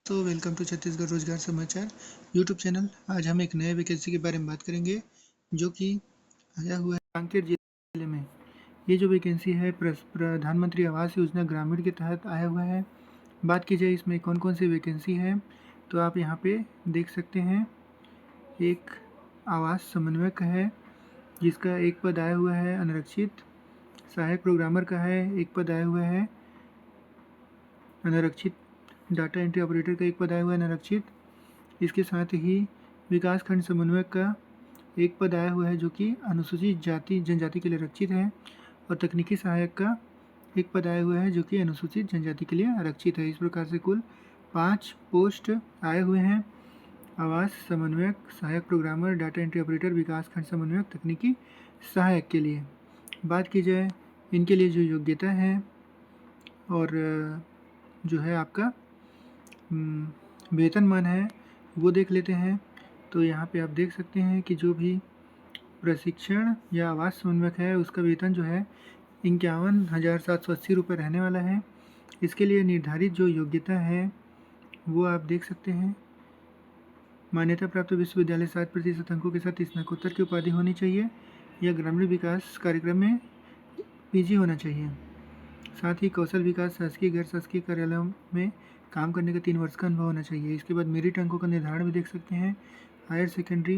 Welcome to Chhattisgarh रोजगार समाचार YouTube channel. आज हम एक नए वैकेंसी के बारे में बात करेंगे जो कि आया हुआ है कांकेर जिले में। ये जो वैकेंसी है प्रधानमंत्री आवास योजना ग्रामीण के तहत आया हुआ है। बात की जाए इसमें कौन कौन सी वैकेंसी है तो आप यहाँ पे देख सकते हैं। एक आवास समन्वयक है जिसका एक पद आया हुआ है अनारक्षित। सहायक प्रोग्रामर का है एक पद आया हुआ है अनारक्षित। डाटा एंट्री ऑपरेटर का एक पद आया हुआ है अनारक्षित। इसके साथ ही विकास खंड समन्वयक का एक पद आया हुआ है जो कि अनुसूचित जाति जनजाति के लिए आरक्षित है। और तकनीकी सहायक का एक पद आया हुआ है जो कि अनुसूचित जनजाति के लिए आरक्षित है। इस प्रकार से कुल 5 पोस्ट आए हुए हैं। आवास समन्वयक, सहायक प्रोग्रामर, डाटा एंट्री ऑपरेटर, विकास खंड समन्वयक, तकनीकी सहायक के लिए। बात की जाए इनके लिए जो योग्यता है और जो है आपका वेतनमान है वो देख लेते हैं। तो यहाँ पे आप देख सकते हैं कि जो भी प्रशिक्षण या आवास समन्वयक है उसका वेतन जो है 51,780 रुपये रहने वाला है। इसके लिए निर्धारित जो योग्यता है वो आप देख सकते हैं। मान्यता प्राप्त विश्वविद्यालय 60% अंकों के साथ स्नातकोत्तर की उपाधि होनी चाहिए या ग्रामीण विकास कार्यक्रम में पीजी होना चाहिए। साथ ही कौशल विकास शासकीय गैर शासकीय कार्यालयों में काम करने का 3 वर्ष का अनुभव होना चाहिए। इसके बाद मेरिट अंकों का निर्धारण भी देख सकते हैं। हायर सेकेंडरी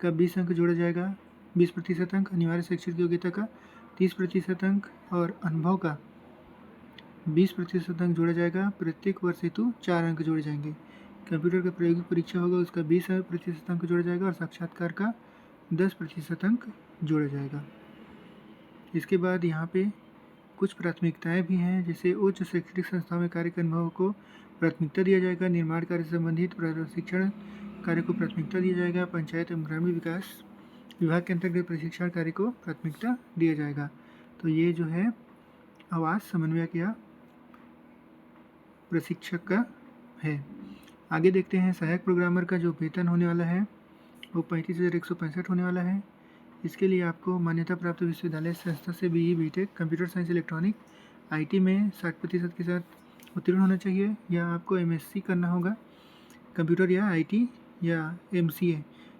का 20 अंक जोड़ा जाएगा, 20% अंक, अनिवार्य शैक्षिक योग्यता का 30% अंक और अनुभव का 20% अंक जोड़ा जाएगा। प्रत्येक वर्ष हेतु 4 अंक जोड़े जाएंगे। कंप्यूटर का प्रायोगिक परीक्षा होगा उसका 20% अंक जोड़ा जाएगा और साक्षात्कार का 10% अंक जोड़ा जाएगा। इसके बाद यहाँ पे कुछ प्राथमिकताएं भी हैं, जैसे उच्च शैक्षणिक संस्थाओं में कार्य के अनुभव को प्राथमिकता दिया जाएगा। निर्माण कार्य से संबंधित प्रशिक्षण कार्य को प्राथमिकता दिया जाएगा। पंचायत एवं ग्रामीण विकास विभाग के अंतर्गत प्रशिक्षण कार्य को प्राथमिकता दिया जाएगा। तो ये जो है आवास समन्वयक या प्रशिक्षक का है। आगे देखते हैं सहायक प्रोग्रामर का जो वेतन होने वाला है वो 35,165 होने वाला है। इसके लिए आपको मान्यता प्राप्त विश्वविद्यालय संस्था से BE BTech computer science electronic IT में 60% के साथ उत्तीर्ण होना चाहिए या आपको MSc करना होगा कंप्यूटर या IT या MCA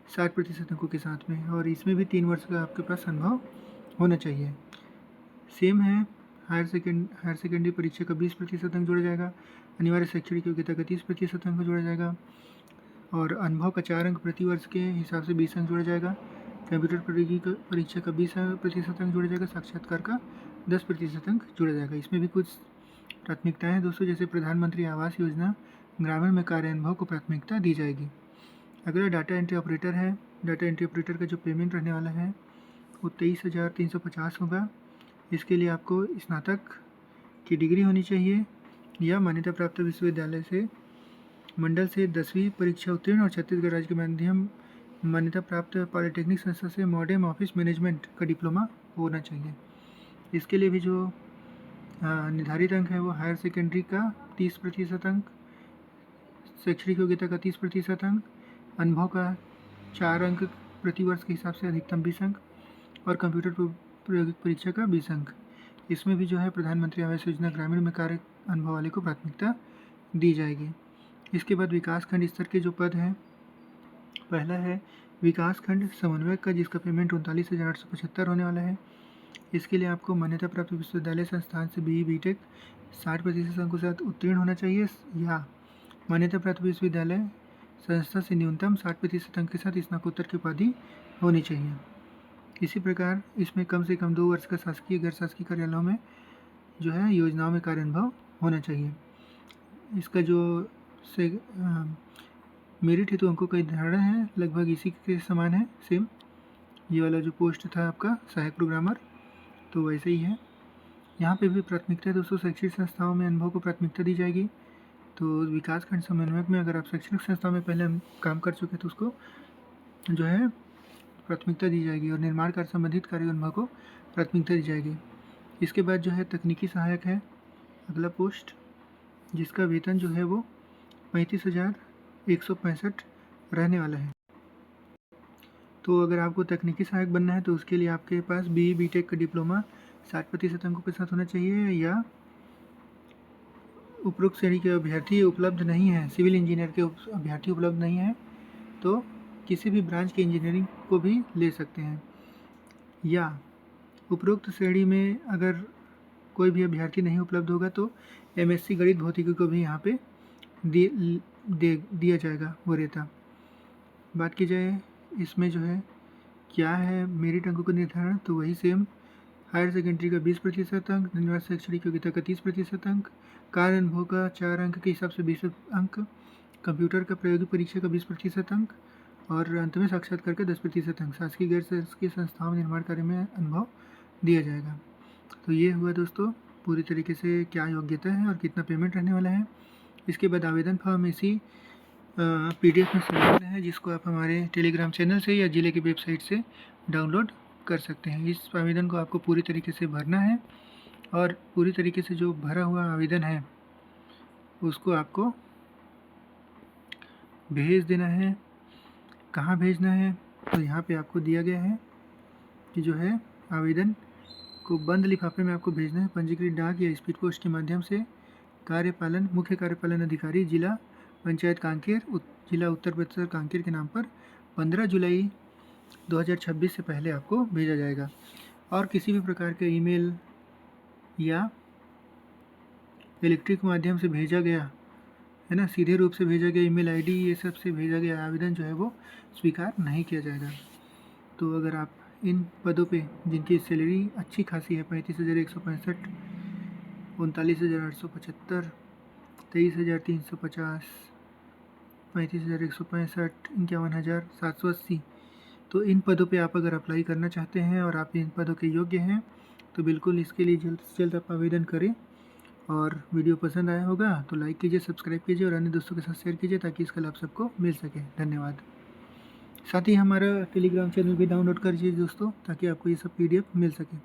60% अंकों के साथ में, और इसमें भी 3 वर्ष का आपके पास अनुभव होना चाहिए। सेम है हायर सेकेंडरी परीक्षा का 20% अंक जोड़ा जाएगा। अनिवार्य शैक्षणिक योग्यता का 30% अंक जोड़ा जाएगा और अनुभव का 4 अंक प्रति वर्ष के हिसाब से 20 अंक जोड़ा जाएगा। कंप्यूटर परीक्षा का 20% अंक जोड़ा जाएगा। साक्षात्कार का 10% अंक जोड़ा जाएगा। इसमें भी कुछ प्राथमिकताएं हैं दोस्तों, जैसे प्रधानमंत्री आवास योजना ग्रामीण में कार्य अनुभव को प्राथमिकता दी जाएगी। अगला डाटा एंट्री ऑपरेटर है। डाटा एंट्री ऑपरेटर का जो पेमेंट रहने वाला है वो 23,350 होगा। इसके लिए आपको स्नातक की डिग्री होनी चाहिए या मान्यता प्राप्त विश्वविद्यालय से मंडल से 10वीं परीक्षा उत्तीर्ण और छत्तीसगढ़ राज्य के माध्यम मान्यता प्राप्त पॉलिटेक्निक संस्था से मॉडर्न ऑफिस मैनेजमेंट का डिप्लोमा होना चाहिए। इसके लिए भी जो निर्धारित अंक है वो हायर सेकेंडरी का 30% अंक, शैक्षणिक योग्यता का 30% अंक, अनुभव का 4 अंक प्रति वर्ष के हिसाब से अधिकतम 20 अंक और कंप्यूटर प्रायोगिक परीक्षा का 20 अंक। इसमें भी जो है प्रधानमंत्री आवास योजना ग्रामीण में कार्य अनुभव वाले को प्राथमिकता दी जाएगी। इसके बाद विकास खंड स्तर के जो पद हैं, पहला है विकास खंड समन्वयक का जिसका पेमेंट 39,875 होने वाला है। इसके लिए आपको मान्यता प्राप्त विश्वविद्यालय संस्थान से BE BTech 60% अंकों के साथ उत्तीर्ण होना चाहिए या मान्यता प्राप्त विश्वविद्यालय संस्था से न्यूनतम 60% अंक के साथ स्नातकोत्तर की उपाधि होनी चाहिए। इसी प्रकार इसमें कम से कम 2 वर्ष का शासकीय गैर शासकीय कार्यालयों में जो है योजनाओं में कार्य अनुभव होना चाहिए। इसका जो मेरिट हेतु अंकों का निर्धारण है लगभग इसी के समान है, सेम। ये वाला जो पोस्ट था आपका सहायक प्रोग्रामर तो वैसे ही है। यहाँ पे भी प्राथमिकता है दोस्तों, शैक्षणिक संस्थाओं में अनुभव को प्राथमिकता दी जाएगी। तो विकास खंड समन्वयक में अगर आप शैक्षणिक संस्थाओं में पहले काम कर चुके तो उसको जो है प्राथमिकता दी जाएगी और निर्माण कार्य संबंधित कार्य अनुभव को प्राथमिकता दी जाएगी। इसके बाद जो है तकनीकी सहायक है अगला पोस्ट, जिसका वेतन जो है वो 35,165 रहने वाला है। तो अगर आपको तकनीकी सहायक बनना है तो उसके लिए आपके पास BE BTech का डिप्लोमा 60% अंकों के साथ होना चाहिए या उपरोक्त श्रेणी के अभ्यर्थी उपलब्ध नहीं हैं, सिविल इंजीनियर के अभ्यर्थी उपलब्ध नहीं हैं, तो किसी भी ब्रांच के इंजीनियरिंग को भी ले सकते हैं। या उपरोक्त श्रेणी में अगर कोई भी अभ्यर्थी नहीं उपलब्ध होगा तो एमएससी गणित भौतिकी को भी यहाँ पे दिया जाएगा वरीयता। बात की जाए इसमें जो है क्या है मेरिट अंकों का निर्धारण, तो वही सेम हायर सेकेंडरी का 20% अंक, धन्यवाद शैक्षणिक योग्यता का 30% अंक, कार्य अनुभव का 4 अंक के हिसाब से 20 अंक, कंप्यूटर का प्रायोगिक परीक्षा का 20% अंक और अंत में साक्षात्कार का 10% अंक। शासकीय गैर शासकीय संस्थाओं निर्माण कार्य में अनुभव दिया जाएगा। तो ये हुआ दोस्तों पूरी तरीके से क्या योग्यता है और कितना पेमेंट रहने वाला है। इसके बाद आवेदन फॉर्म इसी PDF में उपलब्ध है, जिसको आप हमारे टेलीग्राम चैनल से या ज़िले की वेबसाइट से डाउनलोड कर सकते हैं। इस आवेदन को आपको पूरी तरीके से भरना है और पूरी तरीके से जो भरा हुआ आवेदन है उसको आपको भेज देना है। कहाँ भेजना है, तो यहाँ पे आपको दिया गया है कि जो है आवेदन को बंद लिफाफे में आपको भेजना है पंजीकृत डाक या स्पीड पोस्ट के माध्यम से मुख्य कार्यपालन अधिकारी जिला पंचायत कांकेर जिला उत्तर प्रदेश कांकेर के नाम पर 15 जुलाई 2026 से पहले आपको भेजा जाएगा। और किसी भी प्रकार के ईमेल या इलेक्ट्रिक माध्यम से भेजा गया है ना, सीधे रूप से भेजा गया ईमेल आईडी ये सब से भेजा गया आवेदन जो है वो स्वीकार नहीं किया जाएगा। तो अगर आप इन पदों पे जिनकी सैलरी अच्छी खासी है 35,165, 39,875, 23,350, 35,165, 51,780, तो इन पदों पे आप अगर अप्लाई करना चाहते हैं और आप इन पदों के योग्य हैं तो बिल्कुल इसके लिए जल्द से जल्द आप आवेदन करें। और वीडियो पसंद आया होगा तो लाइक कीजिए, सब्सक्राइब कीजिए और अन्य दोस्तों के साथ शेयर कीजिए ताकि इसका लाभ सबको मिल सके। धन्यवाद। साथ ही हमारा टेलीग्राम चैनल भी डाउनलोड कर लीजिए दोस्तों ताकि आपको ये सब PDF मिल सके।